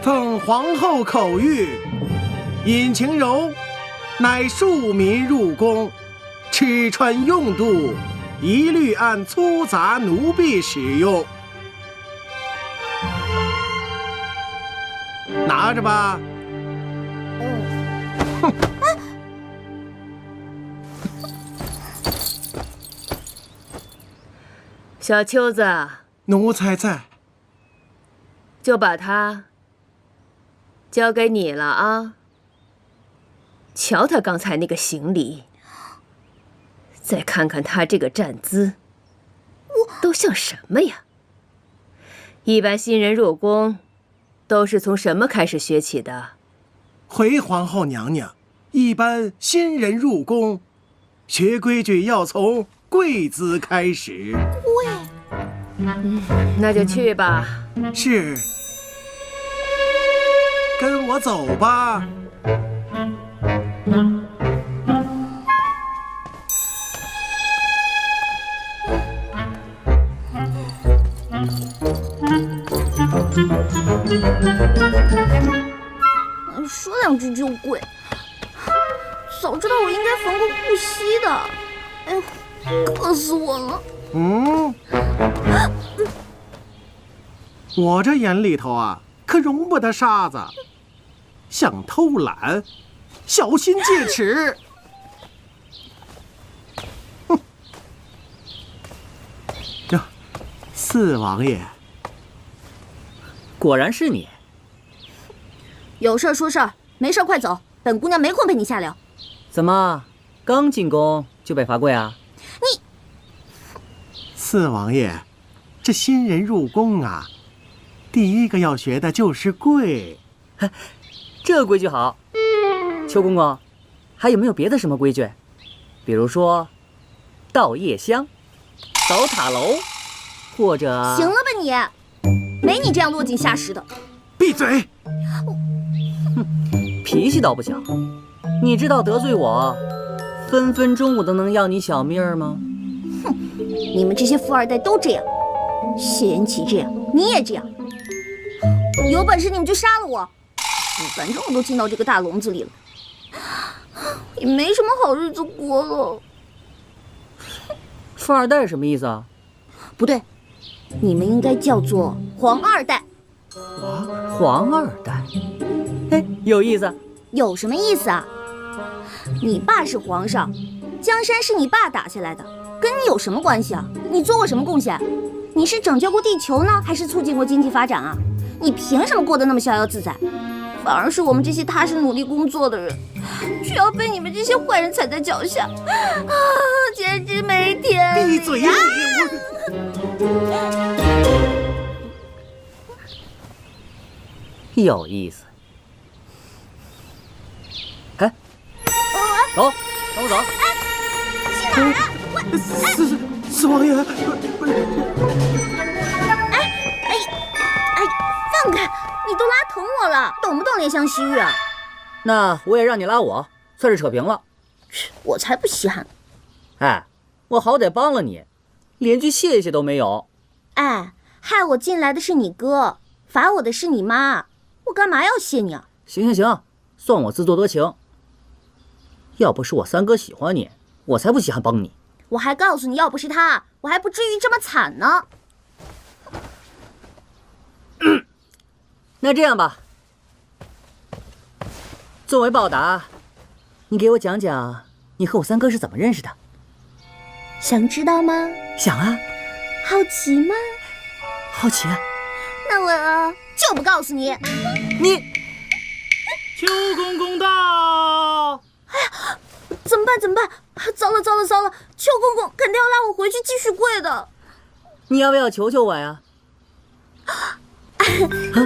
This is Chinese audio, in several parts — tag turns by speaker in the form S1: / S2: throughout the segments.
S1: 赠皇后口谕：尹晴柔乃庶民入宫，吃穿用度一律按粗杂奴婢使用。拿着吧。
S2: 小秋子，
S1: 奴才在。
S2: 就把他交给你了啊！瞧他刚才那个行礼，再看看他这个站姿，都像什么呀？一般新人入宫，都是从什么开始学起的？
S1: 回皇后娘娘，一般新人入宫，学规矩要从跪姿开始。
S2: 那就去吧。
S1: 是。跟我走吧。
S3: 说两句就跪，早知道我应该缝个护膝的。哎呦，硌死我了。
S1: 我这眼里头啊，可容不得沙子。想偷懒，小心戒尺。哼！这四王爷，
S4: 果然是你。
S3: 有事说事儿，没事快走。本姑娘没空陪你瞎聊。
S4: 怎么，刚进宫就被罚跪啊？
S3: 你，
S1: 四王爷，这新人入宫啊，第一个要学的就是跪。
S4: 这规矩好。邱公公，还有没有别的什么规矩？比如说，倒夜香、扫塔楼，或者……
S3: 行了吧你，没你这样落井下石的。
S1: 闭嘴！
S4: 脾气倒不小。你知道得罪我，分分钟我都能要你小命儿吗？
S3: 哼，你们这些富二代都这样，谢延琪这样，你也这样。有本事你们就杀了我！反正我都进到这个大笼子里了，也没什么好日子过了。
S4: 富二代什么意思啊？
S3: 不对，你们应该叫做皇二代。
S4: 皇二代？哎，有意思。
S3: 有什么意思啊？你爸是皇上，江山是你爸打下来的，跟你有什么关系啊？你做过什么贡献？你是拯救过地球呢，还是促进过经济发展啊？你凭什么过得那么逍遥自在？反而是我们这些踏实努力工作的人，却要被你们这些坏人踩在脚下，啊，简直没天理！
S1: 闭嘴呀！
S4: 有意思。哎，走，跟我走。
S3: 去哪儿啊？
S1: 四王爷，
S3: 放开！你都拉疼我了，懂不懂怜香惜玉啊？
S4: 那我也让你拉我，算是扯平了。
S3: 我才不稀罕！
S4: 哎，我好歹帮了你，连句谢谢都没有。
S3: 哎，害我进来的是你哥，罚我的是你妈，我干嘛要谢你啊？
S4: 行，算我自作多情。要不是我三哥喜欢你，我才不稀罕帮你。
S3: 我还告诉你，要不是他，我还不至于这么惨呢。
S4: 那这样吧，作为报答，你给我讲讲你和我三哥是怎么认识的。
S3: 想知道吗？
S4: 想啊。
S3: 好奇吗？
S4: 好奇啊。
S3: 那我就不告诉你。
S4: 你，
S5: 邱公公到！
S3: 哎呀，怎么办？糟了！邱公公肯定要拉我回去继续跪的。
S4: 你要不要求求我呀？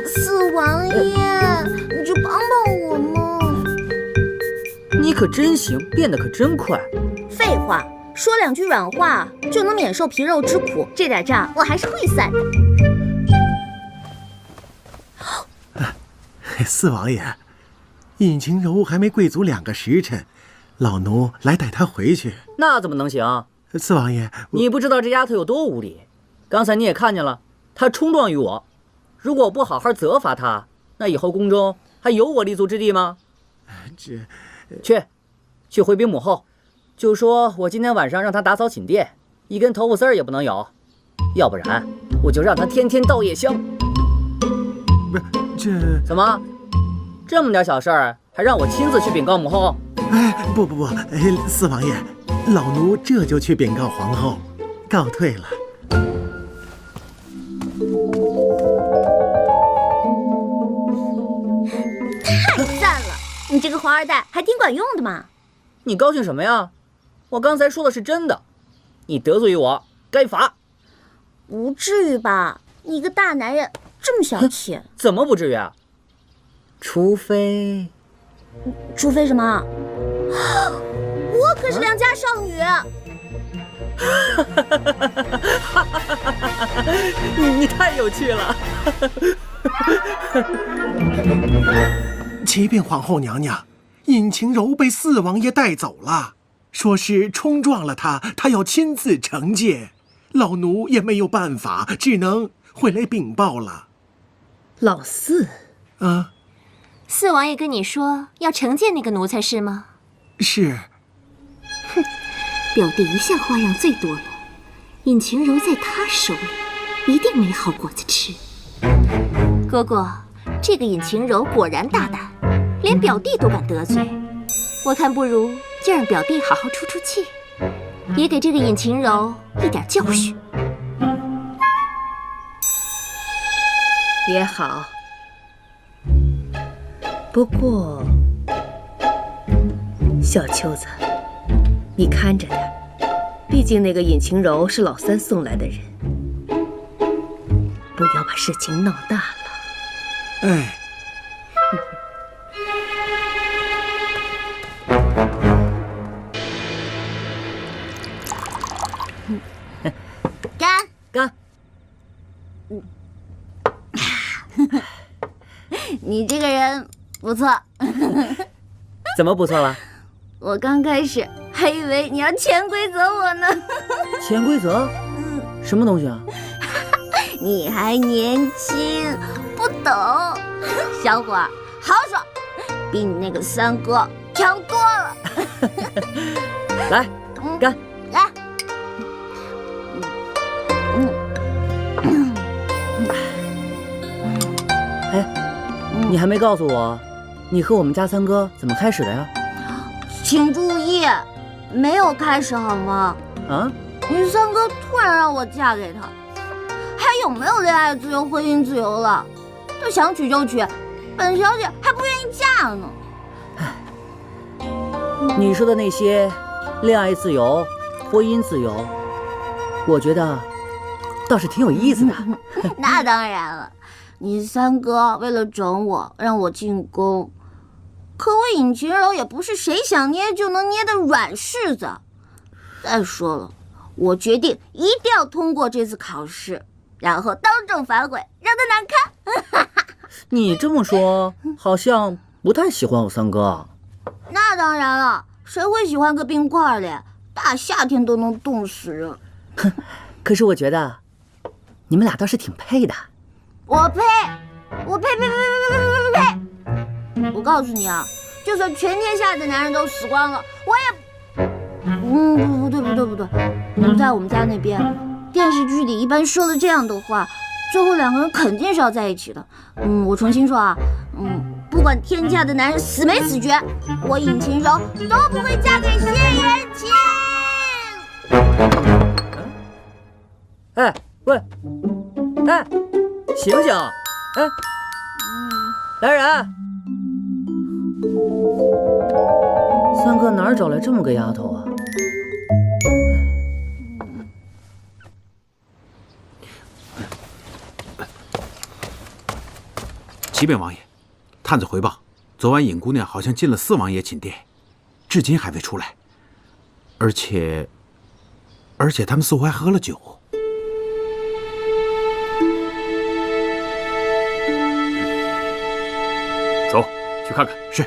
S3: 四王爷，你就帮帮我嘛！
S4: 你可真行，变得可真快。
S3: 废话，说两句软话就能免受皮肉之苦，这点账我还是会算的。
S1: 四王爷，尹晴柔还没跪足2个时辰，老奴来带她回去。
S4: 那怎么能行？
S1: 四王爷，
S4: 你不知道这丫头有多无理。刚才你也看见了，她冲撞于我，如果我不好好责罚她，那以后宫中还有我立足之地吗？去回禀母后，就说我今天晚上让她打扫寝殿，一根头发丝儿也不能有，要不然我就让她天天倒夜香。
S1: 不是这
S4: 怎么，这么点小事儿还让我亲自去禀告母后？
S1: 哎，不，四王爷，老奴这就去禀告皇后，告退了。
S3: 太赞了！你这个皇二代还挺管用的嘛。
S4: 你高兴什么呀？我刚才说的是真的，你得罪于我，该罚。
S3: 不至于吧？你一个大男人这么小气？
S4: 怎么不至于啊？除非
S3: 什么？我可是良家少女。
S4: 你太有趣了。
S1: 启禀皇后娘娘，尹晴柔被四王爷带走了，说是冲撞了他，他要亲自惩戒。老奴也没有办法，只能回来禀报了。
S2: 老四
S1: 啊，
S6: 四王爷跟你说要惩戒那个奴才是吗？
S1: 是。
S6: 表弟一向花样最多了，尹晴柔在他手里一定没好果子吃。哥哥，这个尹晴柔果然大胆，连表弟都敢得罪。我看不如就让表弟好好出出气，也给这个尹晴柔一点教训。
S2: 也好，不过小秋子，你看着点，毕竟那个尹晴柔是老三送来的人，不要把事情闹大了。
S1: 哎，
S3: 干！
S4: 干！
S3: 你这个人不错。
S4: 怎么不错了？
S3: 我刚开始还以为你要潜规则我呢。
S4: 潜规则？什么东西啊？
S3: 你还年轻，不懂。小伙儿豪爽，比你那个三哥强多了。
S4: 来，干！
S3: 来。
S4: 哎，你还没告诉我，你和我们家三哥怎么开始的呀？
S3: 请注意，没有开始好吗？
S4: 啊？
S3: 你三哥突然让我嫁给他，还有没有恋爱自由、婚姻自由了？他想娶就娶，本小姐还不愿意嫁呢。
S4: 你说的那些恋爱自由、婚姻自由，我觉得倒是挺有意思的。
S3: 那当然了，你三哥为了整我，让我进宫。可我尹晴柔也不是谁想捏就能捏的软柿子。再说了，我决定一定要通过这次考试，然后当众反悔，让他难堪。
S4: 你这么说，好像不太喜欢我三哥。
S3: 那当然了，谁会喜欢个冰块嘞？大夏天都能冻死人。
S4: 哼，可是我觉得你们俩倒是挺配的。
S3: 我呸！我呸！我告诉你啊，就算全天下的男人都死光了，我也……不对，在我们家那边，电视剧里一般说的这样的话，最后两个人肯定是要在一起的。我重新说啊，不管天下的男人死没死绝，我尹晴柔都不会嫁给谢元清。
S4: 哎，喂，哎，醒醒！哎，来人！三哥哪儿找来这么个丫头啊？
S7: 启禀王爷，探子回报，昨晚尹姑娘好像进了四王爷寝殿，至今还未出来，而且他们似乎还喝了酒。走，去看看。是。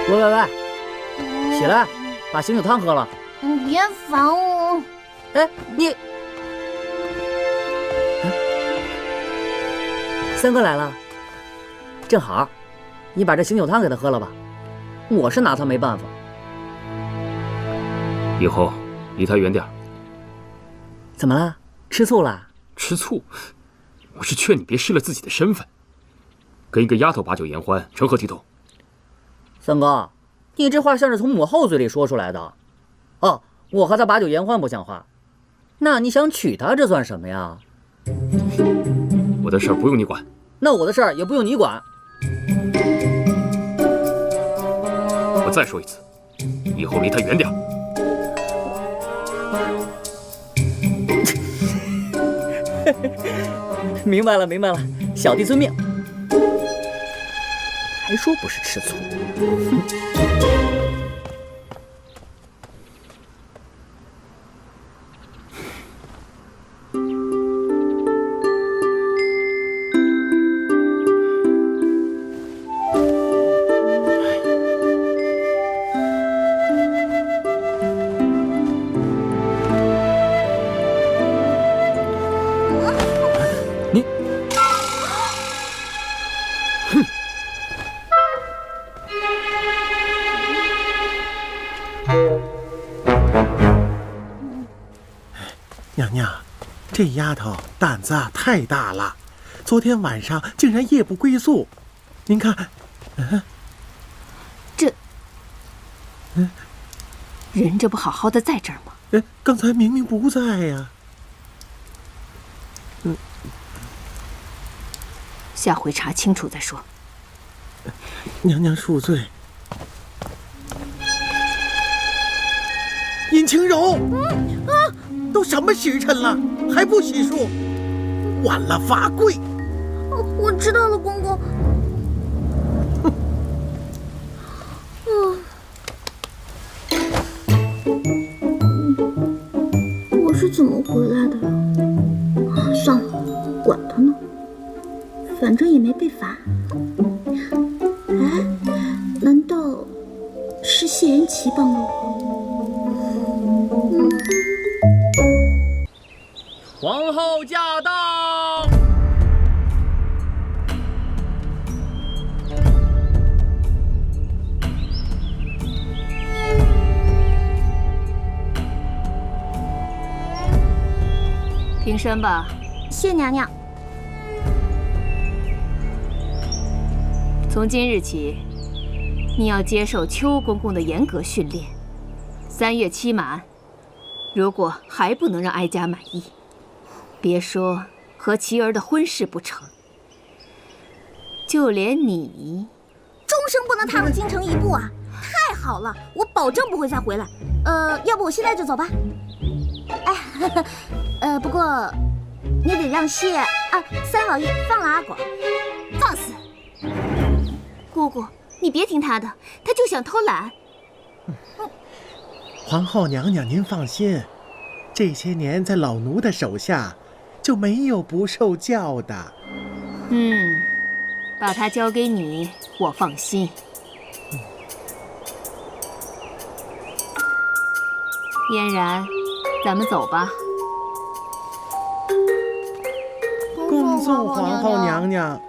S4: 喂，起来，把醒酒汤喝了。
S3: 你别烦我。
S4: 哎，你。三哥来了，正好，你把这醒酒汤给他喝了吧，我是拿他没办法。
S8: 以后离他远点。
S4: 怎么了？吃醋了？
S8: 吃醋？我是劝你别失了自己的身份，跟一个丫头把酒言欢，成何体统？
S4: 三哥，你这话像是从母后嘴里说出来的。哦，我和他把酒言欢不像话，那你想娶她，这算什么呀？
S8: 我的事儿不用你管。
S4: 那我的事儿也不用你管。
S8: 我再说一次，以后离他远点。
S4: 明白了，明白了，小弟遵命。还说不是吃醋。
S1: 娘娘，这丫头胆子太大了，昨天晚上竟然夜不归宿。您看，
S2: 人这不好好的在这儿吗？
S1: 刚才明明不在呀。
S2: 下回查清楚再说。
S1: 娘娘恕罪。尹晴柔，都什么时辰了，还不洗漱？晚了罚跪。
S3: 我知道了，公公。我是怎么回来的呀？算了，管他呢，反正也没被罚。哎，难道是谢元琪帮了我？
S5: 皇后驾到！
S2: 平身吧。
S3: 谢娘娘。
S2: 从今日起，你要接受邱公公的严格训练。3月期满，如果还不能让哀家满意，别说和琪儿的婚事不成，就连你，
S3: 终生不能踏入京城一步啊！太好了，我保证不会再回来。要不我现在就走吧。哎，不过你得让三老爷放了阿果。
S2: 放肆！姑姑，你别听他的，他就想偷懒。
S1: 皇后娘娘，您放心，这些年在老奴的手下，就没有不受教的。
S2: 把他交给你，我放心。嫣然，咱们走吧。
S1: 恭送皇后娘娘。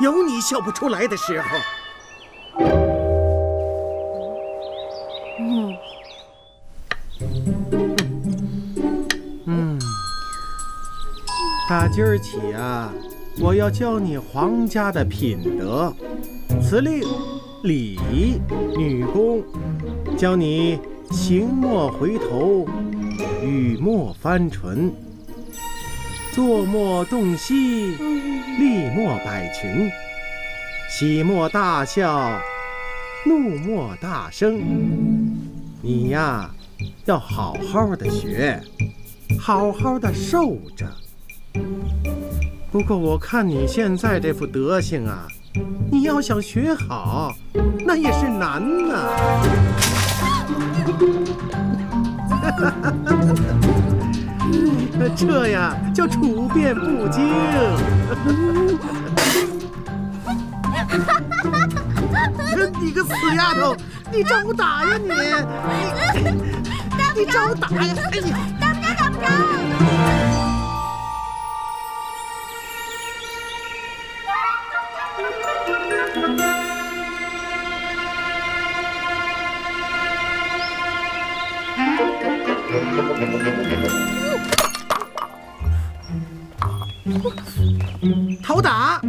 S1: 有你笑不出来的时候。打今儿起啊，我要教你皇家的品德：辞令、礼仪、女工，教你行莫回头，语莫翻唇，坐莫动膝，立莫摆裙，喜莫大笑，怒莫大声。你呀，要好好的学，好好的受着。不过我看你现在这副德行啊，你要想学好，那也是难呐。这呀叫处变不惊。你个死丫头，你找我打呀你！
S3: 大
S1: 你找打呀！哎呀，
S3: 打不着，打不着。
S1: 讨打！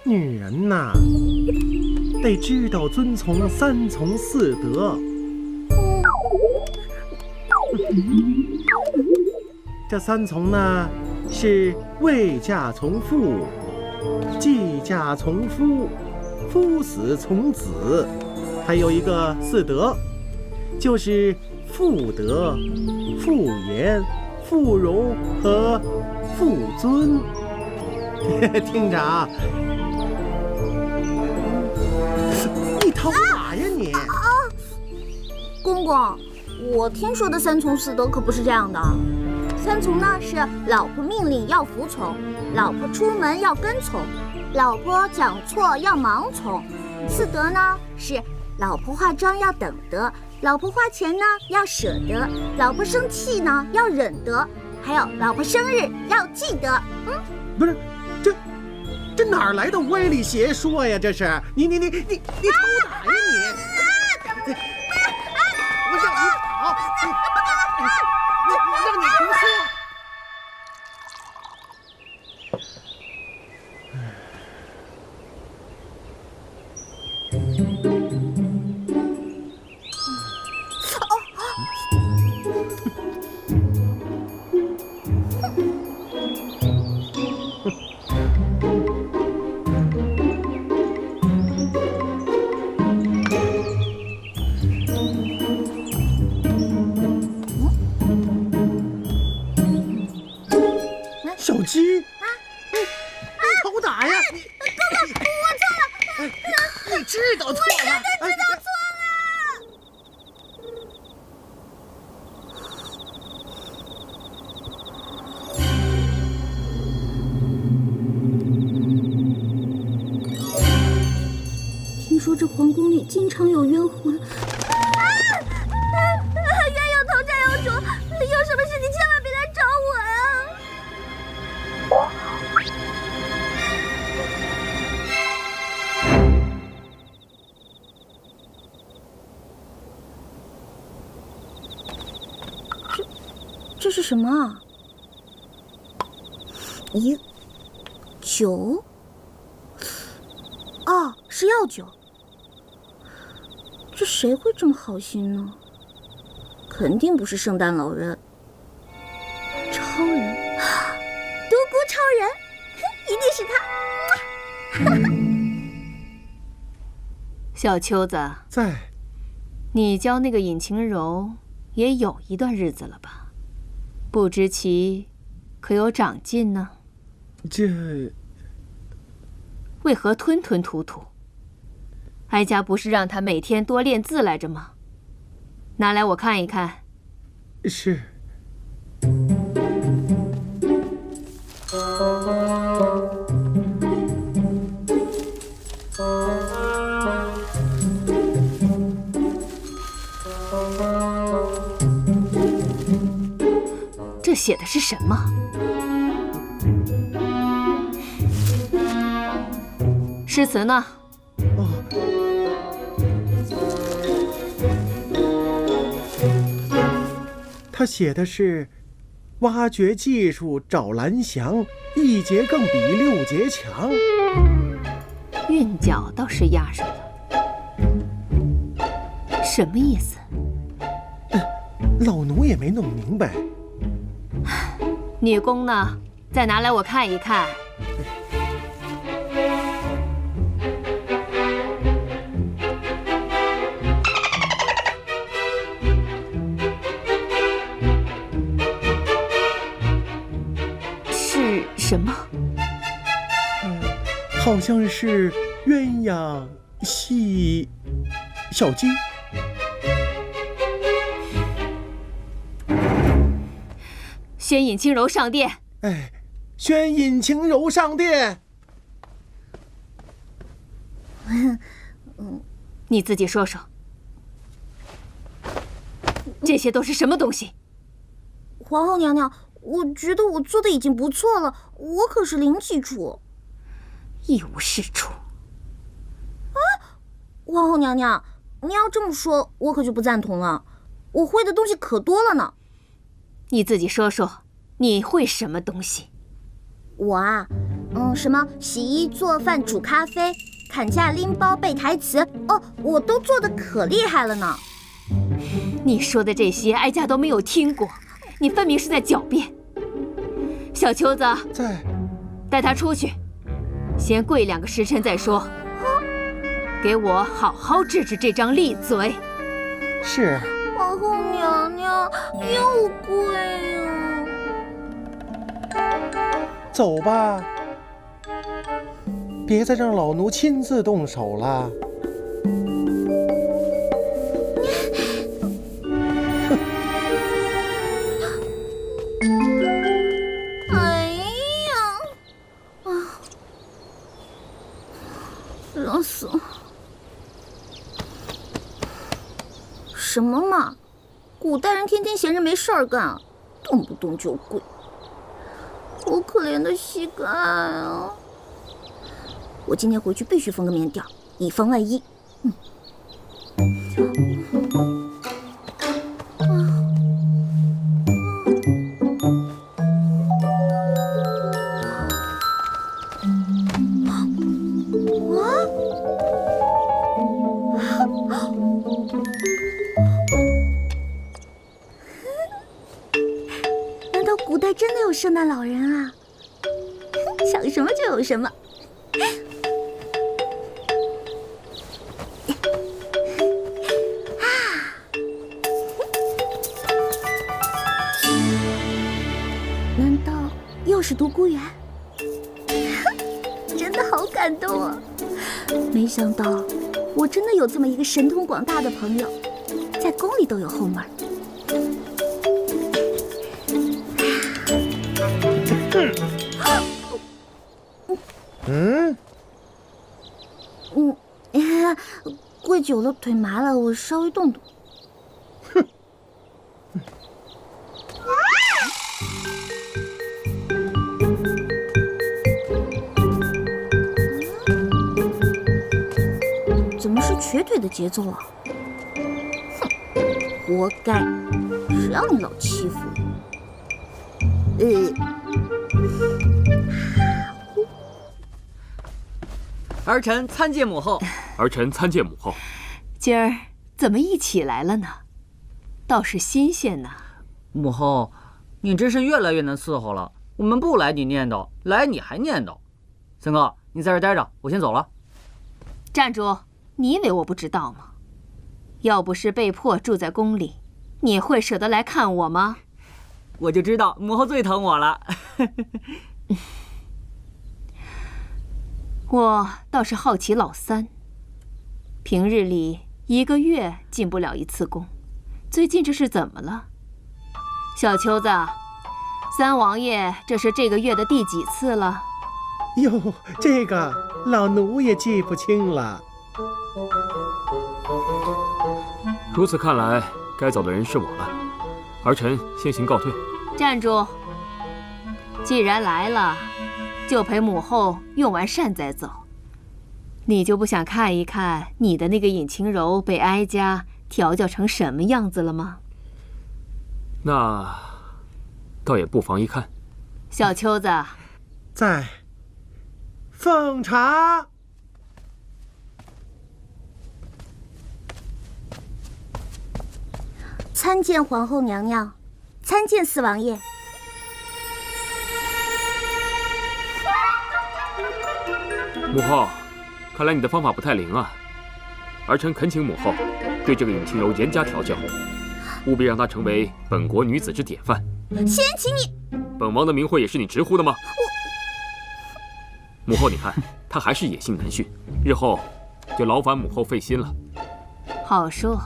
S1: 女人呐，得知道遵从三从四德。这三从呢，是未嫁从父，继嫁从夫，夫死从子，还有一个四德，就是妇德、妇言、妇容和妇尊。听着啊，你讨打呀你！
S3: 公公，我听说的三从四德可不是这样的。三从呢是老婆命令要服从，老婆出门要跟从，老婆讲错要盲从。四德呢是老婆化妆要等得，老婆花钱呢要舍得，老婆生气呢要忍得，还有老婆生日要记得。
S1: 不是，这哪儿来的歪理邪说呀？这是你讨打呀你！我让你跑，我让你胡说。小鸡，你讨打呀！哥哥，我错了，你知道错了，我真的知道错
S3: 了。听说这皇宫里经常有冤魂，冤有头债有主，有什么事你千万别来找我呀！这是什么啊？咦，酒？哦，是药酒。这谁会这么好心呢？肯定不是圣诞老人。超人，独孤超人，一定是他。
S2: 小秋子，
S1: 在。
S2: 你教那个尹晴柔也有一段日子了吧？不知其可有长进呢？
S1: 这
S2: 为何吞吞吐吐？哀家不是让他每天多练字来着吗？拿来我看一看。
S1: 是。
S2: 这写的是什么？诗词呢？
S1: 哦，他写的是挖掘技术找蓝翔，一节更比六节强。
S2: 韵脚倒是押上了，什么意思？
S1: 老奴也没弄明白。
S2: 女工呢？再拿来我看一看。是什么？
S1: 好像是鸳鸯戏小鸡。
S2: 宣尹清柔上殿。
S1: 哎，宣尹晴柔上殿。
S2: 你自己说说，这些都是什么东西？
S3: 皇后娘娘，我觉得我做的已经不错了，我可是零基础。
S2: 一无是处。
S3: 皇后娘娘，你要这么说，我可就不赞同了。我会的东西可多了呢。
S2: 你自己说说，你会什么东西？
S3: 我啊，什么洗衣、做饭、煮咖啡、砍价、拎包、背台词，哦，我都做的可厉害了呢。
S2: 你说的这些，哀家都没有听过，你分明是在狡辩。小秋子，
S1: 在，
S2: 带他出去，先跪2个时辰再说。给我好好治治这张利嘴。
S1: 是。
S3: 皇后娘娘又跪啊！
S1: 走吧，别再让老奴亲自动手了。
S3: 哎呀，热死了！什么嘛，古代人天天闲着没事儿干，动不动就跪。我可怜的膝盖啊！我今天回去必须封个棉垫，以防万一。难道古代真的有圣诞老人啊？想什么就有什么。难道又是独孤园？真的好感动啊！没想到我真的有这么一个神通广大的朋友，在宫里都有后门。跪久了腿麻了，我稍微动动。怎么是瘸腿的节奏啊？哼，活该！谁让你老欺负我？
S4: 儿臣参见母后。
S8: 儿臣参见母后。
S2: 今儿怎么一起来了呢？倒是新鲜呢。
S4: 母后，你真是越来越难伺候了。我们不来你念叨，来你还念叨。三哥，你在这待着，我先走了。
S2: 站住！你以为我不知道吗？要不是被迫住在宫里，你会舍得来看我吗？
S4: 我就知道母后最疼我了。
S2: 我倒是好奇老三，平日里1个月进不了1次宫，最近这是怎么了？小秋子，三王爷这是这个月的第几次了？
S1: 哟，这个老奴也记不清了。
S8: 如此看来，该走的人是我了。儿臣先行告退。
S2: 站住！既然来了，就陪母后用完膳再走。你就不想看一看你的那个尹晴柔被哀家调教成什么样子了吗？
S8: 那倒也不妨一看。
S2: 小秋子，
S1: 在。奉茶。
S3: 参见皇后娘娘，参见四王爷。
S8: 母后，看来你的方法不太灵啊。儿臣恳请母后对这个尹晴柔严加调教，务必让她成为本国女子之典范。
S3: 先请你。
S8: 本王的名讳也是你直呼的吗？母后，你看她还是野性难驯，日后就劳烦母后费心了。
S2: 好说，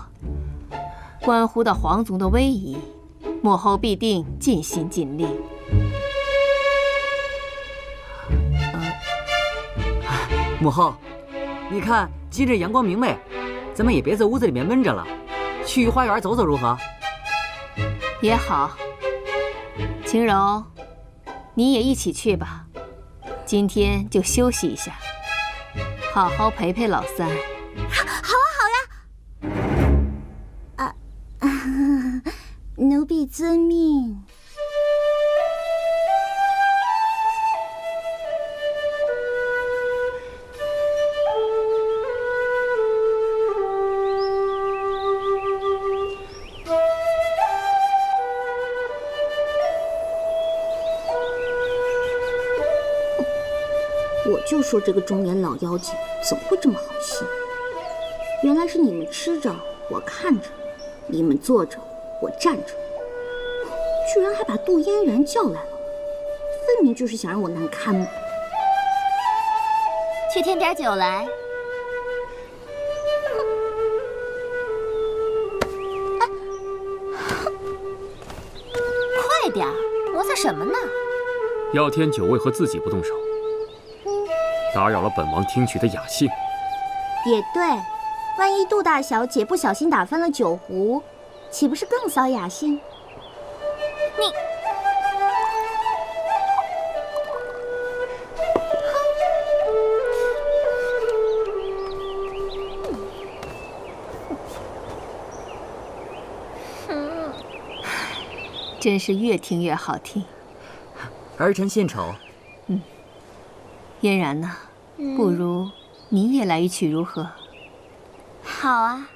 S2: 关乎到皇族的威仪，母后必定尽心尽力。
S4: 母后，你看今日阳光明媚，咱们也别在屋子里面闷着了，去花园走走如何？
S2: 也好，晴柔，你也一起去吧。今天就休息一下，好好陪陪老三。
S3: 好啊，奴婢遵命。我就说这个中年老妖精怎么会这么好心？原来是你们吃着我看着，你们坐着我站着，居然还把杜嫣然叫来了，分明就是想让我难堪嘛！
S6: 去添点酒来。快点儿，磨蹭什么呢？
S8: 要添酒为何自己不动手？打扰了本王听曲的雅兴。
S3: 也对，万一杜大小姐不小心打翻了酒壶，岂不是更骚雅兴？
S2: 真是越听越好听。
S4: 儿臣献丑。
S2: 嫣然呢？不如你也来一曲如何？
S3: 好啊。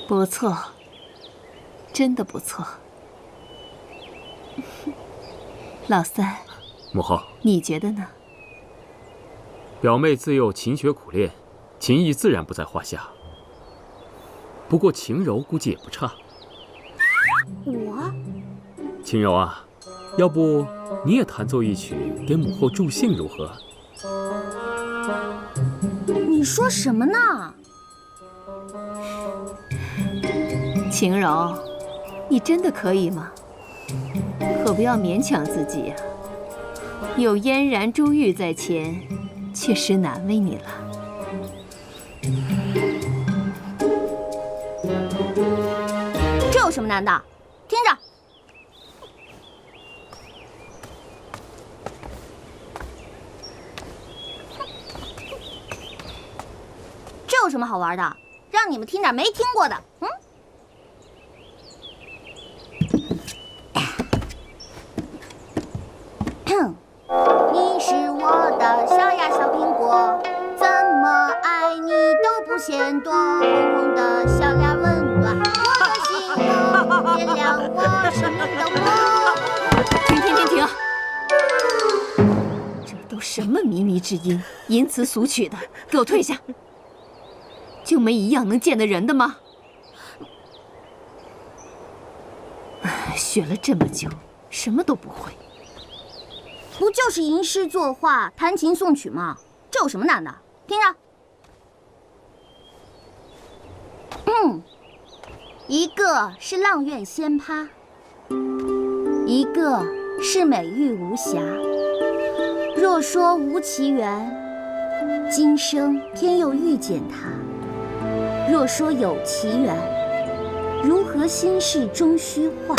S2: 不错，真的不错。老三，
S8: 母后，
S2: 你觉得呢？
S8: 表妹自幼勤学苦练，琴艺自然不在话下。不过晴柔估计也不差。
S3: 我？
S8: 晴柔啊，要不你也弹奏一曲给母后助兴如何？
S3: 你说什么呢？
S2: 晴柔，你真的可以吗？可不要勉强自己呀。有嫣然、珠玉在前，确实难为你了。
S3: 这有什么难的？听着。这有什么好玩的？让你们听点没听过的。你是我的小呀小苹果，怎么爱你都不嫌多。红红的小脸温暖我的心窝，点亮我生命的火。
S2: 停！这都什么靡靡之音，淫词俗曲的，给我退下！就没一样能见得人的吗？学了这么久，什么都不会。
S3: 不就是吟诗作画、弹琴诵曲吗？这有什么难的？听着，一个是阆苑仙葩，一个是美玉无瑕。若说无其缘，今生天又遇见他；若说有其缘，如何心事终虚幻？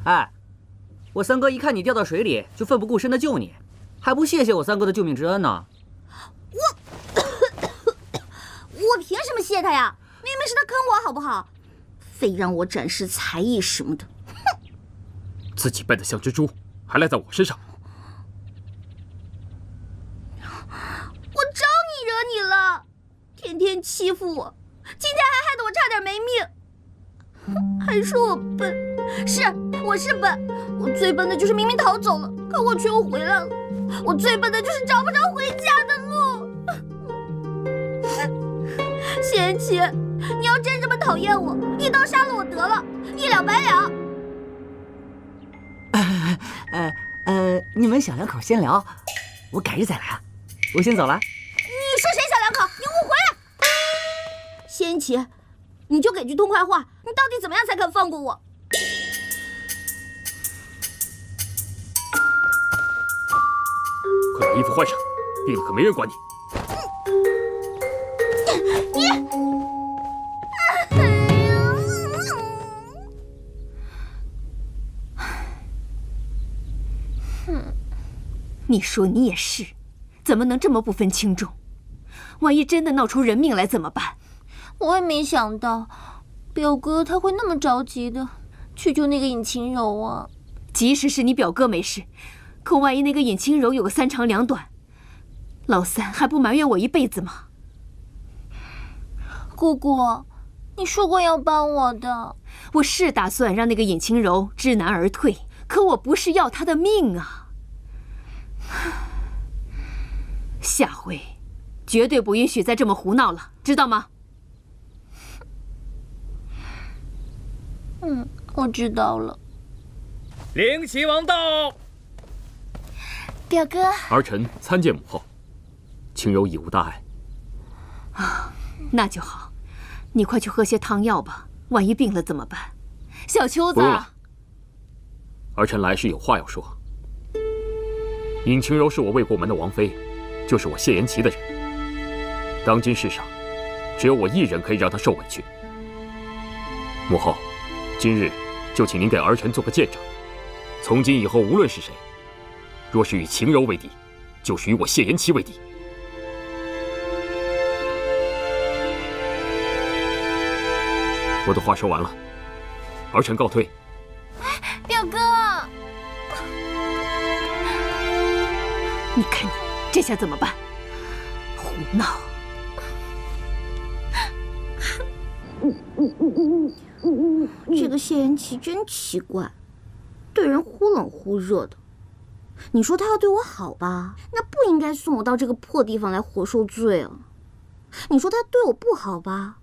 S4: 哎，我三哥一看你掉到水里，就奋不顾身的救你，还不谢谢我三哥的救命之恩呢？
S3: 我凭什么谢他呀？明明是他坑我，好不好？非让我展示才艺什么的，哼！
S8: 自己笨得像只猪，还赖在我身上。
S3: 我招你惹你了？天天欺负我，今天还害得我差点没命。还说我笨，我是笨，我最笨的就是明明逃走了，可我却又回来了。我最笨的就是找不着回家的路。谢言齐，你要真这么讨厌我，一刀杀了我得了，一了百了。
S4: 你们小两口先聊，我改日再来啊。我先走了。
S3: 你说谁小两口？你误会了。谢言齐，你就给句痛快话，你到底怎么样才肯放过我？
S8: 快把衣服换上，病了可没人管你。
S2: 你说你也是，怎么能这么不分轻重？万一真的闹出人命来怎么办？
S3: 我也没想到，表哥他会那么着急的去救那个尹晴柔啊。
S2: 即使是你表哥没事，可万一那个尹清柔有个三长两短，老三还不埋怨我一辈子吗？
S3: 姑姑，你说过要帮我的。
S2: 我是打算让那个尹清柔知难而退，可我不是要她的命啊！下回绝对不允许再这么胡闹了，知道吗？
S3: 我知道了。
S5: 灵齐王到。
S3: 表哥，
S8: 儿臣参见母后，清柔已无大碍。
S2: 那就好，你快去喝些汤药吧，万一病了怎么办？小秋子，
S8: 不用了，儿臣来是有话要说。尹清柔是我魏国门的王妃，就是我谢言齐的人。当今世上，只有我一人可以让她受委屈。母后，今日就请您给儿臣做个见证，从今以后无论是谁，若是与晴柔为敌，就是与我谢言齐为敌。我的话说完了，儿臣告退。
S3: 表哥，
S2: 你看你这下怎么办？胡闹！
S3: 这个谢言齐真奇怪，对人忽冷忽热的。你说他要对我好吧，那不应该送我到这个破地方来活受罪啊。你说他对我不好吧，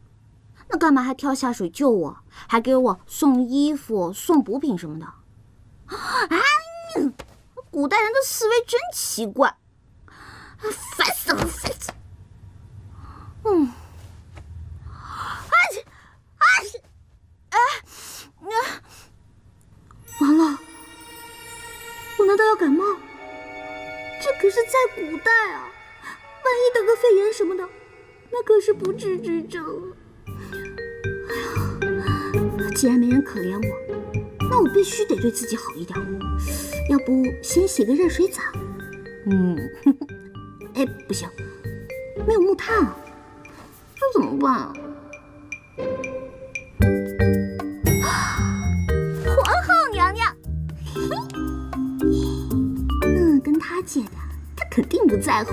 S3: 那干嘛还跳下水救我，还给我送衣服、送补品什么的？古代人的思维真奇怪，烦死了，烦死了。完了，我难道要感冒？这可是在古代啊，万一得个肺炎什么的，那可是不治之症。既然没人可怜我，那我必须得对自己好一点。要不先洗个热水澡？哎，不行，没有木炭啊，这怎么办啊？皇后娘娘，跟他借的，他肯定不在乎。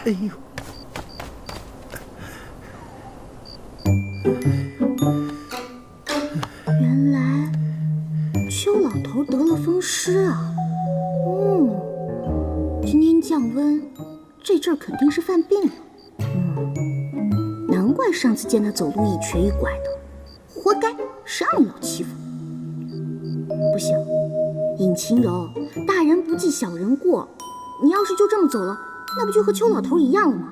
S1: 哎呦！
S3: 原来邱老头得了风湿啊！今天降温，这阵儿肯定是犯病了。难怪上次见他走路一瘸一拐的，活该，谁让你老欺负？不行，尹晴柔，大人不计小人过，你要是就这么走了，那不就和邱老头一样了吗？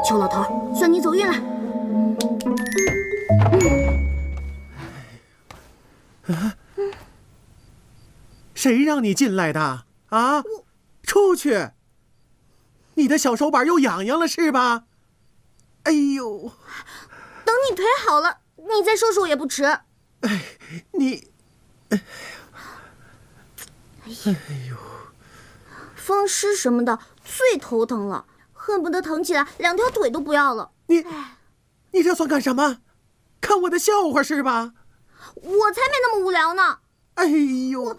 S3: 邱老头，算你走运了。
S1: 谁让你进来的啊？出去！你的小手板又痒痒了是吧？哎呦！
S3: 等你腿好了，你再收手也不迟。
S1: 哎，你，哎呦，
S3: 风湿什么的最头疼了，恨不得疼起来2条腿都不要了。
S1: 你这算干什么？看我的笑话是吧？
S3: 我才没那么无聊呢。
S1: 哎呦！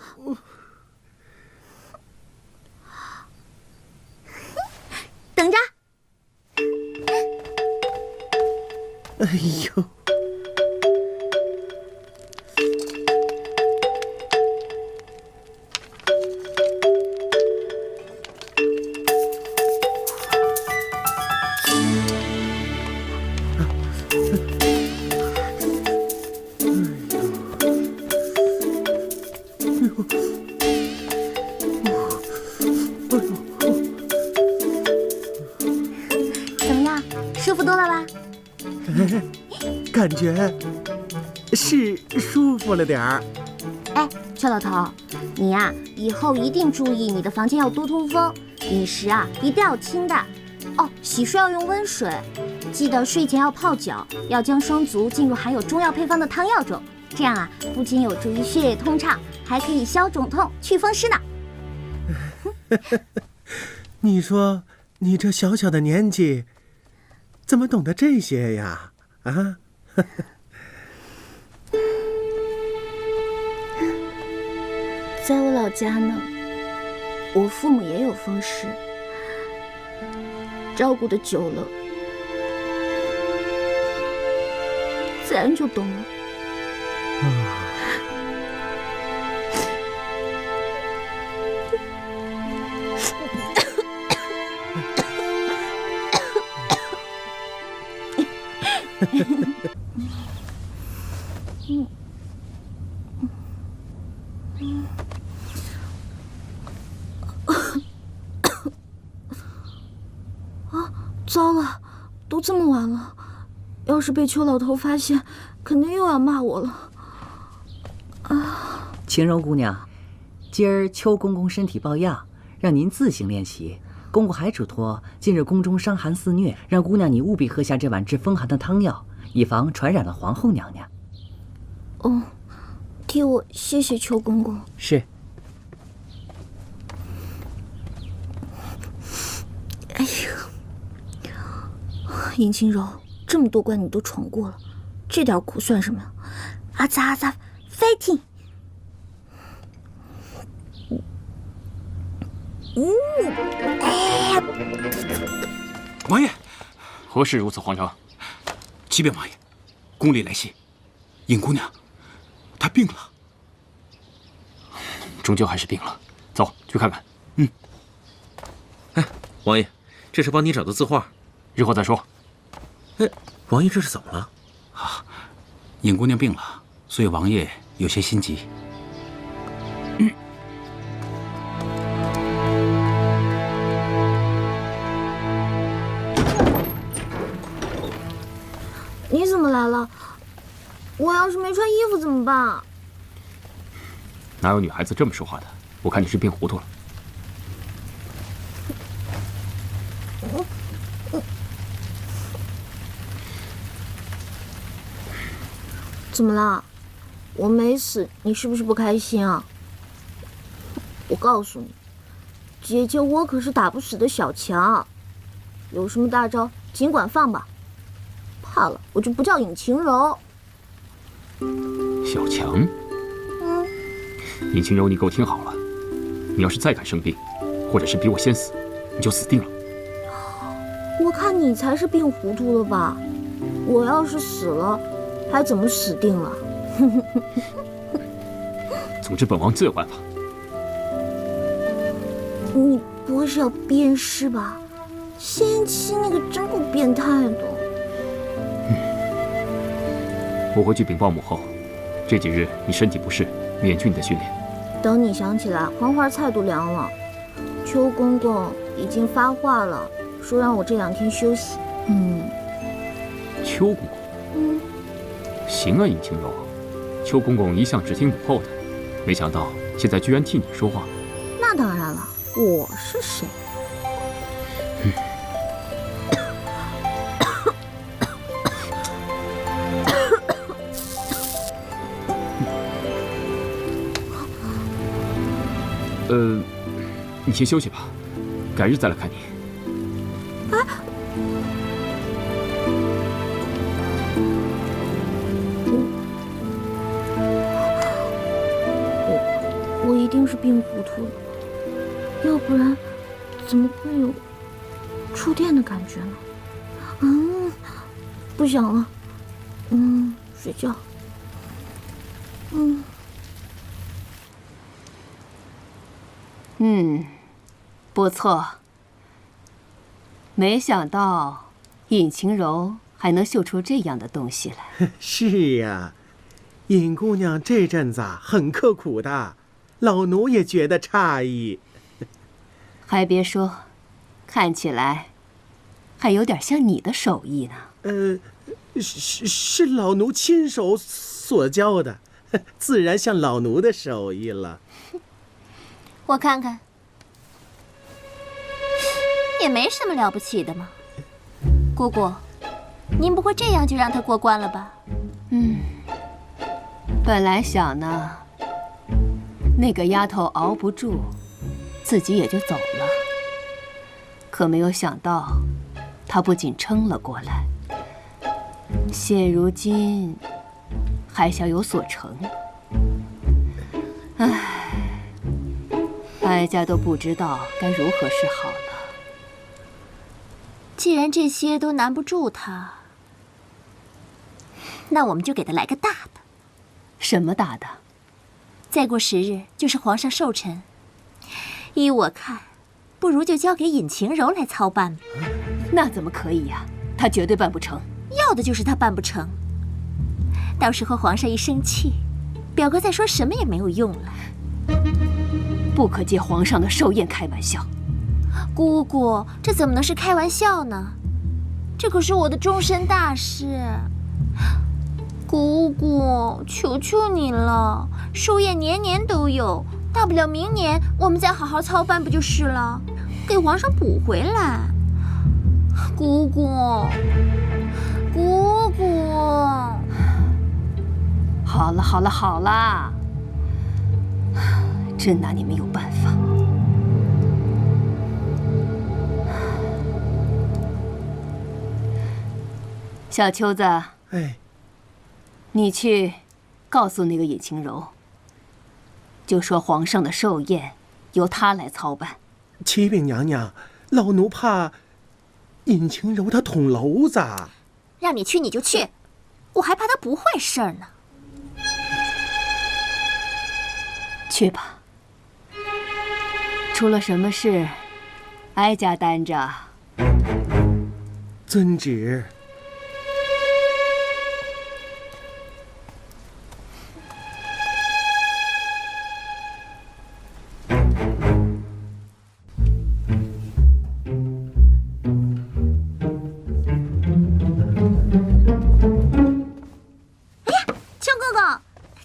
S3: 等着。
S1: 哎呦！
S3: 怎么样，舒服多了吧？
S1: 感觉是舒服了点儿。
S3: 哎，邱老头，你呀，以后一定注意你的房间要多通风，饮食啊一定要清淡。哦，洗漱要用温水，记得睡前要泡脚，要将双足浸入含有中药配方的汤药中，这样啊不仅有助于血液通畅，还可以消肿痛、祛风湿呢。
S1: 你说你这小小的年纪，怎么懂得这些呀？啊？
S3: 在我老家呢，我父母也有风湿，照顾的久了，自然就懂了。糟了，都这么晚了，要是被邱老头发现，肯定又要骂我了。
S4: 晴柔姑娘，今儿邱公公身体抱恙，让您自行练习。公公还嘱托，近日宫中伤寒肆虐，让姑娘你务必喝下这碗治风寒的汤药，以防传染了皇后娘娘。
S3: 哦，替我谢谢邱公公。
S4: 是。
S3: 哎呀，尹晴柔，这么多关你都闯过了，这点苦算什么呀？阿扎阿扎 ，fighting！
S7: 王爷，
S8: 何事如此慌张？
S7: 启禀王爷，宫里来信，尹姑娘，她病了。
S8: 终究还是病了，走去看看。
S9: 哎，王爷，这是帮你找的字画，
S8: 日后再说。
S9: 哎，王爷这是怎么了？
S7: 尹姑娘病了，所以王爷有些心急。
S3: 你怎么来了？我要是没穿衣服怎么办？
S8: 哪有女孩子这么说话的？我看你是病糊涂了。
S3: 怎么了？我没死，你是不是不开心啊？我告诉你，姐姐我可是打不死的小强，有什么大招尽管放吧。怕了，我就不叫尹晴柔。
S8: 小强，尹晴柔，你给我听好了，你要是再敢生病，或者是比我先死，你就死定了。
S3: 我看你才是病糊涂了吧？我要是死了，还怎么死定了？
S8: 总之，本王自有办法。
S3: 你不会是要鞭尸吧？先期那个真够变态的。
S8: 我会去禀报母后，这几日你身体不适，免去你的训练。
S3: 等你想起来，黄花菜都凉了。邱公公已经发话了，说让我这2天休息。
S8: 邱公公，行啊，尹清柔，邱公公一向只听母后的，没想到现在居然替你说话。
S3: 那当然了，我是谁？
S8: 你先休息吧，改日再来看你。
S3: 我一定是病糊涂了，要不然怎么会有触电的感觉呢？不想了，睡觉。
S2: 不错。没想到尹晴柔还能绣出这样的东西来。
S1: 是呀，尹姑娘这阵子很刻苦的，老奴也觉得诧异。
S2: 还别说，看起来还有点像你的手艺呢。
S1: 是老奴亲手所教的，自然像老奴的手艺了。
S6: 我看看，也没什么了不起的嘛。姑姑，您不会这样就让他过关了吧？
S2: 本来想呢，那个丫头熬不住，自己也就走了。可没有想到，她不仅撑了过来，现如今还想有所成。哀家都不知道该如何是好了。
S6: 既然这些都难不住他，那我们就给他来个大的。
S2: 什么大的？
S6: 再过10日就是皇上寿辰，依我看，不如就交给尹晴柔来操办吧。
S2: 那怎么可以呀？她绝对办不成。
S6: 要的就是她办不成。到时候皇上一生气，表哥再说什么也没有用了。
S2: 不可借皇上的寿宴开玩笑。
S6: 姑姑，这怎么能是开玩笑呢？这可是我的终身大事。姑姑，求求你了，寿宴年年都有，大不了明年我们再好好操办不就是了？给皇上补回来。姑姑，姑姑。
S2: 好了好了好了，真拿你没有办法。小秋子，你去告诉那个尹晴柔，就说皇上的寿宴由她来操办。
S1: 启禀娘娘，老奴怕尹晴柔她捅娄子。
S6: 让你去你就去，我还怕她不会事儿呢。
S2: 去吧，出了什么事，哀家担着。
S1: 遵旨。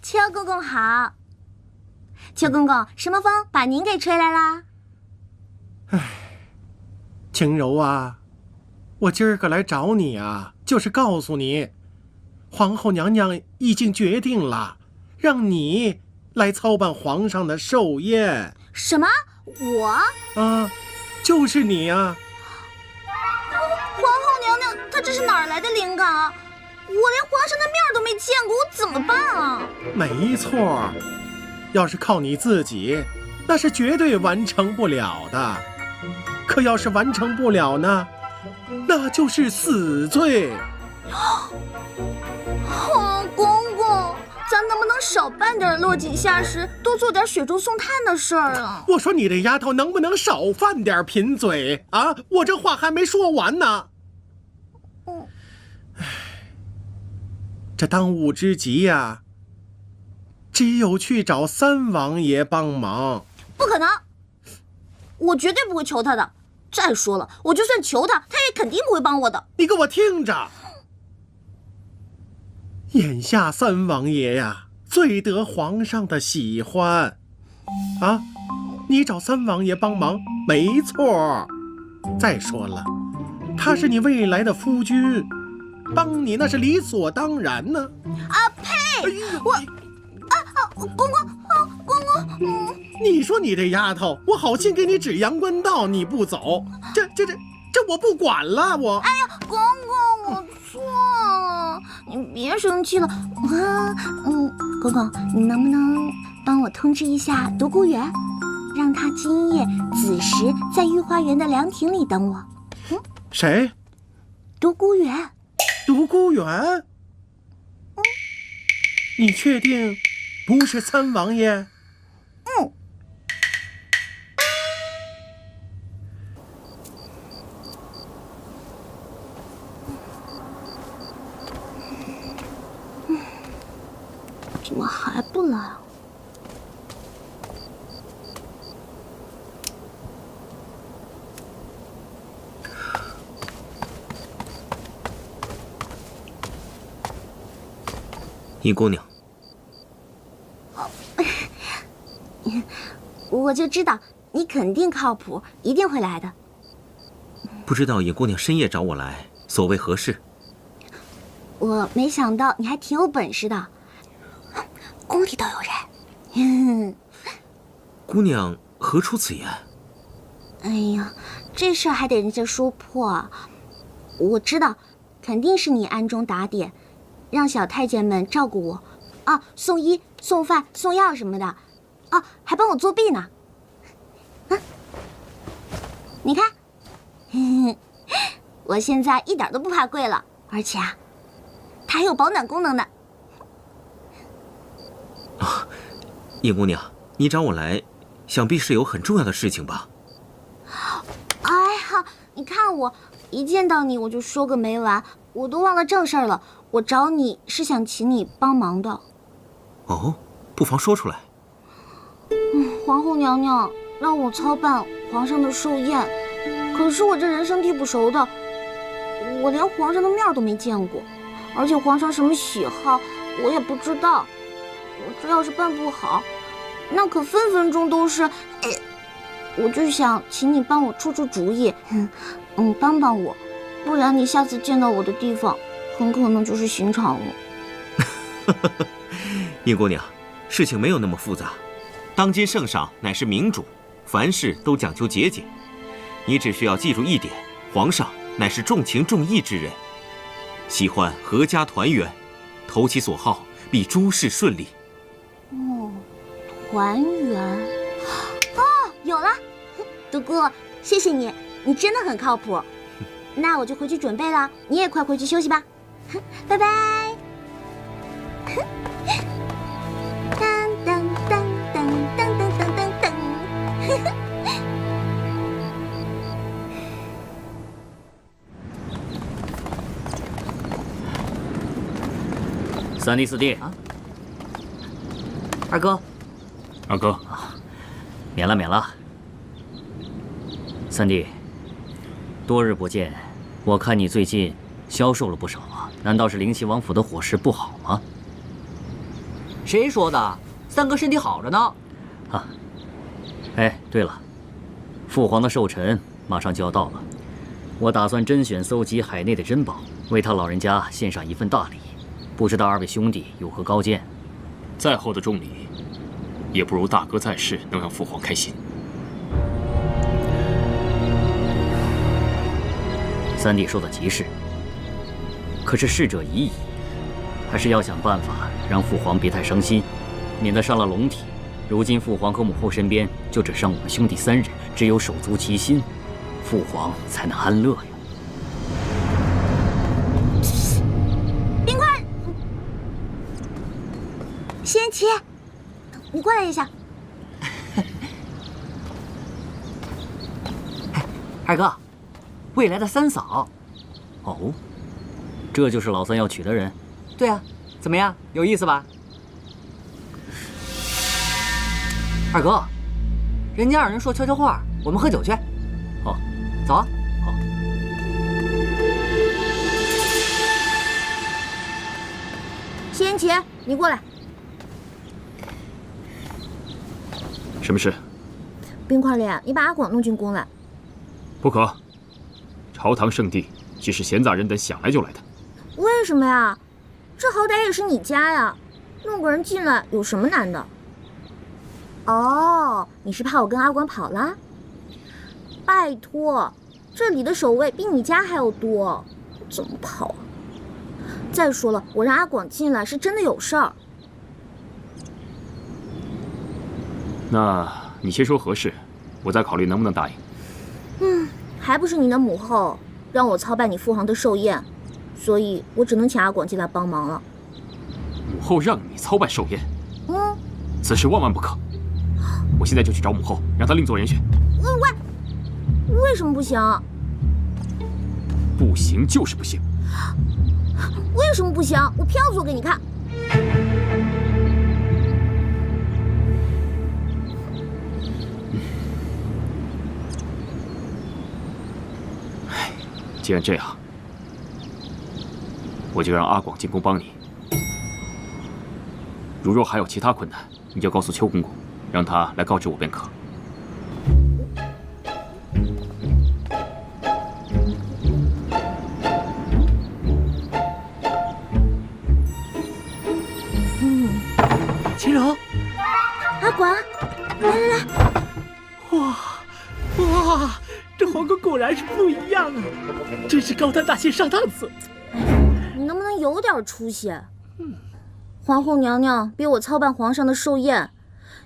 S3: 邱公公好。邱公公，什么风把您给吹来啦？
S1: 晴柔啊，我今儿个来找你啊，就是告诉你，皇后娘娘已经决定了，让你来操办皇上的寿宴。
S3: 什么？我？
S1: 啊，就是你啊！
S3: 皇后娘娘，她这是哪儿来的灵感啊？我连皇上的面都没见过，我怎么办啊？
S1: 没错，要是靠你自己，那是绝对完成不了的。可要是完成不了呢，那就是死罪。
S3: 公公，咱能不能少办点落井下石，多做点雪中送炭的事儿啊？
S1: 我说你这丫头能不能少犯点贫嘴啊？我这话还没说完呢。这当务之急呀，只有去找三王爷帮忙。
S3: 不可能，我绝对不会求他的。再说了，我就算求他，他也肯定不会帮我的。
S1: 你给我听着，眼下三王爷呀，最得皇上的喜欢。啊，你找三王爷帮忙没错。再说了，他是你未来的夫君，帮你那是理所当然呢。
S3: 呸！公公，公公，
S1: 你说你这丫头，我好心给你指阳关道，你不走，这我不管了，我。
S3: 哎呀，公公，我错了，你别生气了。公公，你能不能帮我通知一下独孤远，让他今夜子时在御花园的凉亭里等我。
S1: 谁？
S3: 独孤远。
S1: 独孤远？你确定不是三王爷？
S3: 怎么还不来啊？
S9: 尹姑娘，
S3: 我就知道你肯定靠谱，一定会来的。
S9: 不知道尹姑娘深夜找我来，所谓何事？
S3: 我没想到你还挺有本事的，宫里都有人。
S9: 姑娘何出此言？
S3: 哎呀，这事儿还得人家说破。我知道，肯定是你暗中打点，让小太监们照顾我，啊，送医、送饭、送药什么的，啊，还帮我作弊呢。你看，我现在一点都不怕贵了，而且啊，它还有保暖功能呢。
S9: 尹姑娘，你找我来，想必是有很重要的事情吧？
S3: 哎呀，你看我一见到你我就说个没完，我都忘了正事儿了。我找你是想请你帮忙的。
S9: 哦，不妨说出来。
S3: 皇后娘娘让我操办皇上的寿宴，可是我这人生地不熟的，我连皇上的面都没见过，而且皇上什么喜好我也不知道。我这要是办不好，那可分分钟都是……我就想请你帮我出出主意，帮帮我，不然你下次见到我的地方，很可能就是刑场了。
S9: 尹姑娘，事情没有那么复杂。当今圣上乃是明主，凡事都讲究节俭。你只需要记住一点，皇上乃是重情重义之人，喜欢阖家团圆，投其所好，必诸事顺利。
S3: 团圆。有了，独孤，谢谢你，你真的很靠谱。那我就回去准备了，你也快回去休息吧，拜拜。当当当当当当当当当。
S8: 三弟四弟
S4: 啊，二哥，
S8: 二哥，免了免了。三弟，多日不见，我看你最近消瘦了不少啊，难道是灵齐王府的伙食不好吗？
S4: 谁说的？三哥身体好着呢。
S8: 啊，哎，对了，父皇的寿辰马上就要到了，我打算甄选搜集海内的珍宝，为他老人家献上一份大礼。不知道二位兄弟有何高见？
S10: 再厚的重礼，也不如大哥在世能让父皇开心。
S8: 三弟说的极是，可是逝者已矣，还是要想办法让父皇别太伤心，免得伤了龙体。如今父皇和母后身边就只剩我们兄弟三人，只有手足齐心，父皇才能安乐呀。
S3: 冰块，仙琪，你过来一下。
S4: 二哥，未来的三嫂。
S8: 哦，这就是老三要娶的人？
S4: 对啊，怎么样，有意思吧？二哥，人家二人说悄悄话，我们喝酒去。
S8: 好，
S4: 走啊。
S8: 好。
S3: 谢言齐，你过来。
S8: 什么事？
S3: 冰块脸，你把阿广弄进宫来。
S8: 不可。朝堂圣地岂是闲杂人等想来就来的？
S3: 为什么呀？这好歹也是你家呀，弄个人进来有什么难的？哦，你是怕我跟阿广跑了？拜托，这里的守卫比你家还要多，怎么跑啊？再说了，我让阿广进来是真的有事儿。
S8: 那你先说何事，我再考虑能不能答应。
S3: 还不是你的母后让我操办你父皇的寿宴，所以我只能请阿广进来帮忙了。
S8: 母后让你操办寿宴？此事万万不可。我现在就去找母后，让她另作人选。
S3: 为什么不行？
S8: 不行就是不行。
S3: 为什么不行？我偏要做给你看。
S8: 既然这样，我就让阿广进宫帮你。如若还有其他困难，你就告诉邱公公，让他来告知我便可。
S11: 秦柔，
S3: 阿广，来，
S11: 哇！这皇宫果然是不一样啊，真是高端大气上档次。
S3: 你能不能有点出息？皇后娘娘逼我操办皇上的寿宴，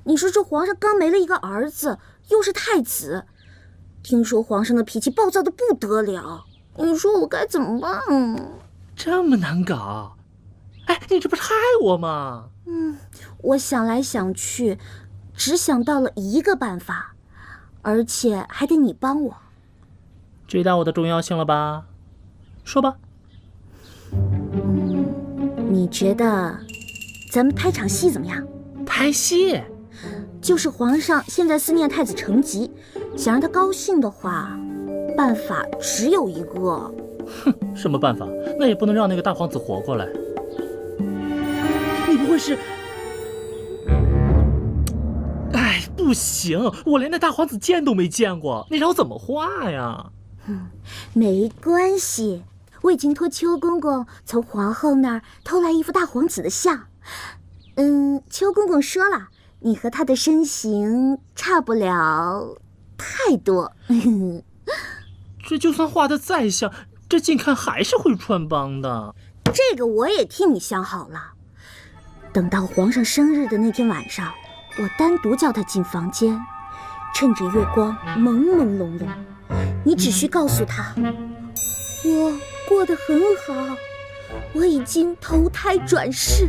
S3: 你说这皇上刚没了一个儿子，又是太子，听说皇上的脾气暴躁的不得了，你说我该怎么办？
S11: 这么难搞？哎，你这不是害我吗？
S3: 我想来想去，只想到了一个办法，而且还得你帮我。
S11: 知道我的重要性了吧？说吧。
S3: 你觉得咱们拍场戏怎么样？
S11: 拍戏？
S3: 就是皇上现在思念太子成吉，想让他高兴的话，办法只有一个。
S11: 什么办法？那也不能让那个大皇子活过来。你不会是……哎，不行，我连那大皇子见都没见过，你让我怎么画呀？
S3: 没关系，我已经托邱公公从皇后那儿偷来一幅大皇子的像。邱公公说了，你和他的身形差不了太多。
S11: 这就算画得再像，这近看还是会穿帮的。
S3: 这个我也替你想好了，等到皇上生日的那天晚上，我单独叫他进房间，趁着月光朦朦胧胧，你只需告诉他，我过得很好，我已经投胎转世，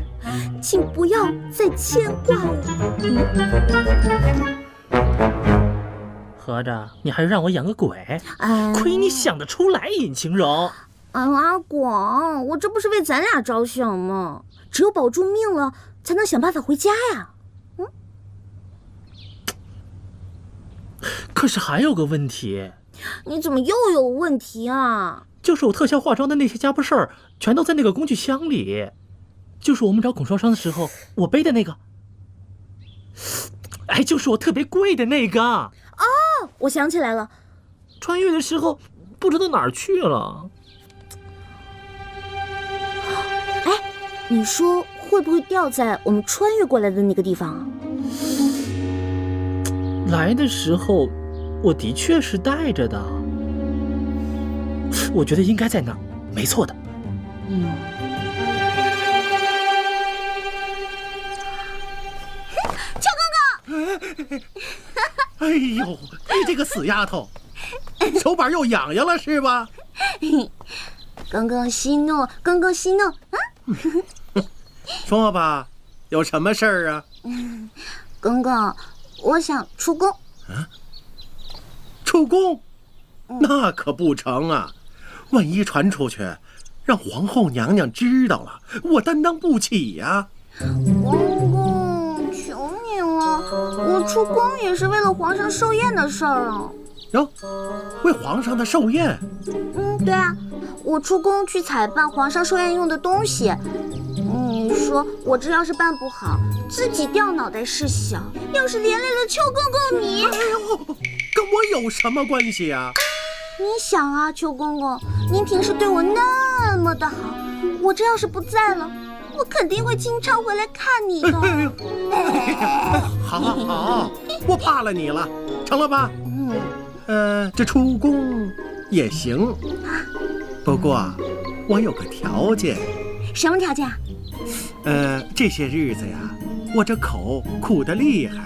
S3: 请不要再牵挂我。
S11: 合着你还是让我演个鬼？亏你想得出来，尹晴柔。
S3: 阿广，我这不是为咱俩着想吗？只有保住命了，才能想办法回家呀。
S11: 可是还有个问题。
S3: 你怎么又有问题啊？
S11: 就是我特效化妆的那些家伙事儿，全都在那个工具箱里。就是我们找孔双双的时候，我背的那个。哎，就是我特别贵的那个。哦，
S3: 我想起来了，
S11: 穿越的时候不知道哪儿去了。
S3: 哎，你说会不会掉在我们穿越过来的那个地方啊？
S11: 来的时候我的确是带着的，我觉得应该在那儿，没错的。
S3: 邱公
S1: 公！哎呦，你这个死丫头，手板又痒痒了是吧？
S3: 公公息怒，公公息怒啊！
S1: 说吧，有什么事儿啊？
S3: 公公，我想出宫。
S1: 出宫？那可不成啊！万一传出去，让皇后娘娘知道了，我担当不起呀。
S3: 公公，求你了，我出宫也是为了皇上寿宴的事儿啊。
S1: 哟，为皇上的寿宴？
S3: 对啊，我出宫去采办皇上寿宴用的东西。你说说，我这要是办不好，自己掉脑袋是小，要是连累了邱公公你，
S1: 哎呦，跟我有什么关系啊？
S3: 你想啊，邱公公，您平时对我那么的好，我这要是不在了，我肯定会经常回来看你的。
S1: 好，我怕了你了，成了吧？这出宫也行，不过我有个条件。
S3: 什么条件啊？
S1: 这些日子呀，我这口苦得厉害，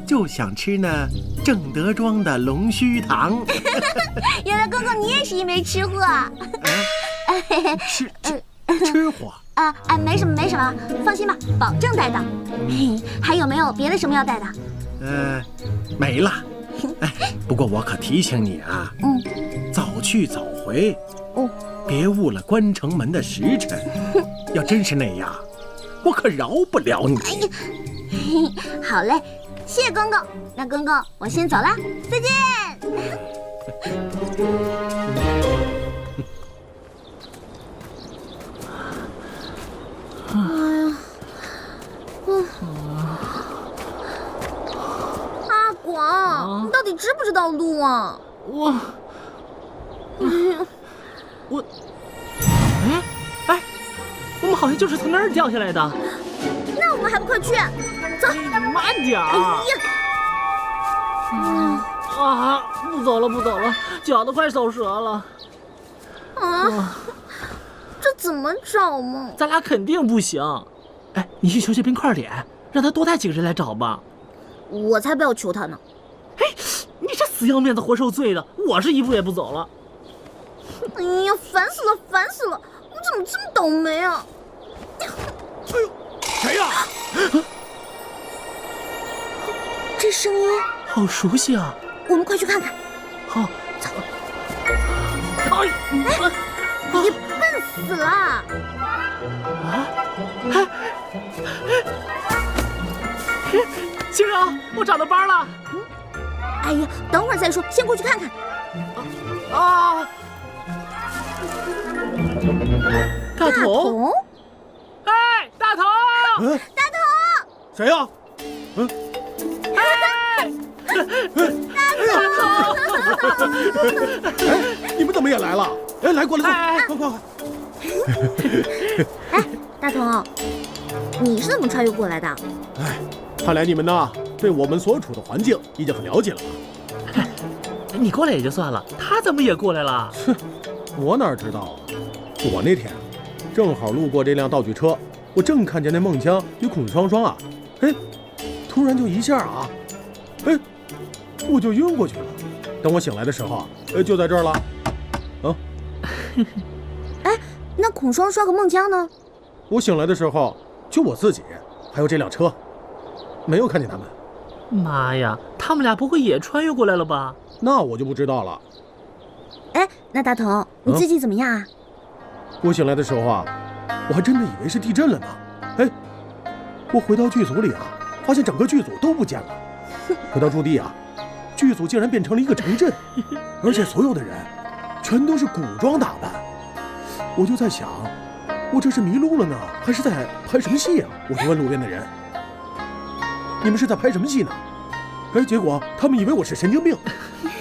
S1: 就想吃那正德庄的龙须糖。
S3: 原来公公你也是一枚吃货啊！
S1: 吃货
S3: 没什么，放心吧，保证带到。还有没有别的什么要带的？
S1: 没了。不过我可提醒你啊，早去早回，别误了关城门的时辰。要真是那样，我可饶不了你。
S3: 好嘞，谢谢公公。那公公，我先走了，再见。阿广，你到底知不知道路啊？
S11: 我们好像就是从那儿掉下来的。
S3: 那我们还不快去？走，
S11: 慢点儿。不走了，脚都快走折了。
S3: 这怎么找嘛？
S11: 咱俩肯定不行。你去求求冰块脸，让他多带几个人来找吧。
S3: 我才不要求他呢。
S11: 你这死要面子活受罪的，我是一步也不走了。
S3: 哎呀，烦死了！我怎么这么倒霉啊？
S1: 哎呦，谁呀？
S3: 这声音
S11: 好熟悉啊！
S3: 我们快去看看。
S11: 好，
S3: 走。
S11: 你
S3: 笨死了！
S11: 青柔，我找到班了。
S3: 哎呀，等会儿再说，先过去看看。
S11: 大同！大同！
S1: 谁呀？大同！你们怎么也来了？来，过来，快！
S3: 大同，你是怎么穿越过来的？
S1: 看来你们呢，对我们所处的环境已经很了解了吧？
S11: 你过来也就算了，他怎么也过来了？
S1: 我哪知道啊！我那天正好路过这辆道具车，我正看见那孟姜与孔双双啊，突然就一下啊，我就晕过去了。等我醒来的时候啊，就在这儿了。
S3: 那孔双双和孟姜呢？
S1: 我醒来的时候，就我自己，还有这辆车，没有看见他们。
S11: 妈呀，他们俩不会也穿越过来了吧？
S1: 那我就不知道了。
S3: 那大同，你最近怎么样啊？
S1: 我醒来的时候啊，我还真的以为是地震了呢。我回到剧组里啊，发现整个剧组都不见了。回到驻地啊，剧组竟然变成了一个城镇，而且所有的人全都是古装打扮。我就在想，我这是迷路了呢，还是在拍什么戏啊？我就问路边的人，你们是在拍什么戏呢？结果他们以为我是神经病，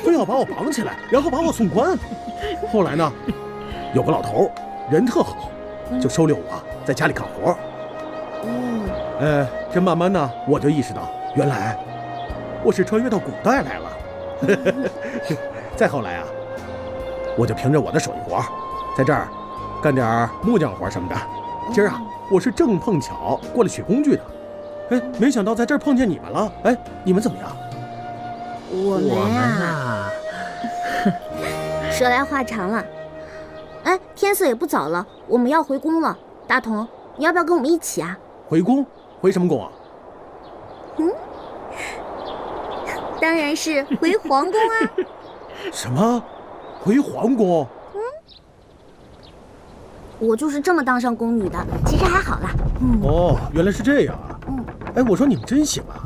S1: 非要把我绑起来，然后把我送关。后来呢，有个老头人特好，就收留我在家里干活。这慢慢呢，我就意识到，原来我是穿越到古代来了。再后来啊，我就凭着我的手艺活，在这儿干点木匠活什么的。今儿啊，我是正碰巧过来取工具的。没想到在这儿碰见你们了。你们怎么样？
S3: 我们啊，说来话长了。天色也不早了，我们要回宫了。大同，你要不要跟我们一起啊？
S1: 回宫？回什么宫啊？
S3: 当然是回皇宫啊。
S1: 什么？回皇宫？
S3: 我就是这么当上宫女的，其实还好啦。
S1: 原来是这样啊。我说你们真行啊，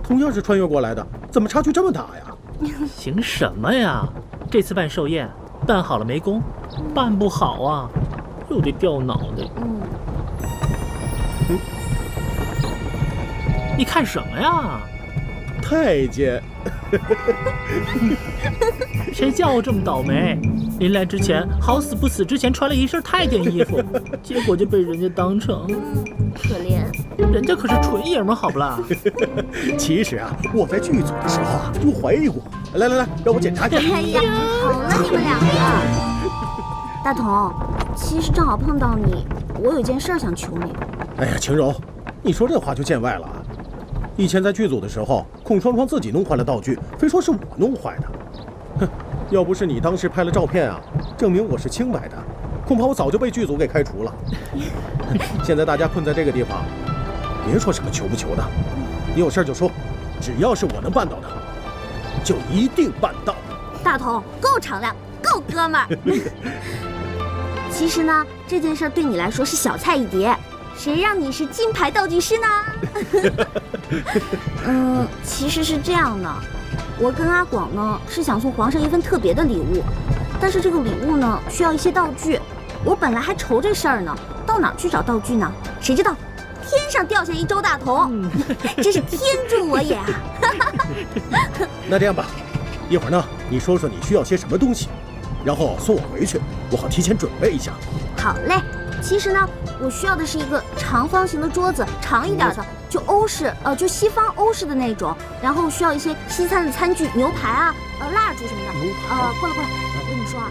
S1: 同样是穿越过来的，怎么差距这么大呀？
S11: 行什么呀？这次办寿宴，办好了没功，办不好啊，又得掉脑袋。你看什么呀？
S1: 太监。
S11: 谁叫我这么倒霉？临来之前好死不死之前穿了一身太监衣服，结果就被人家当成……
S3: 可怜，
S11: 人家可是纯爷们，好不啦？
S1: 其实啊，我在剧组的时候啊，就怀疑过。来，让我检查一下。
S3: 哎呀，好了你们两个。大同，其实正好碰到你，我有一件事想求你。
S1: 哎呀，晴柔，你说这话就见外了。以前在剧组的时候，孔双双自己弄坏了道具，非说是我弄坏的。哼，要不是你当时拍了照片啊，证明我是清白的，恐怕我早就被剧组给开除了。现在大家困在这个地方，别说什么求不求的，你有事就说，只要是我能办到的，就一定办到。
S3: 大同，够敞亮，够哥们儿。其实呢，这件事对你来说是小菜一碟，谁让你是金牌道具师呢？其实是这样的，我跟阿广呢是想送皇上一份特别的礼物，但是这个礼物呢需要一些道具，我本来还愁这事儿呢，到哪儿去找道具呢？谁知道天上掉下一周大同，真是天助我也啊！
S1: 那这样吧，一会儿呢，你说说你需要些什么东西，然后送我回去，我好提前准备一下。
S3: 好嘞，其实呢，我需要的是一个长方形的桌子，长一点的，就欧式，就西方欧式的那种，然后需要一些西餐的餐具，牛排啊，蜡烛什么的。过来，我跟你说啊。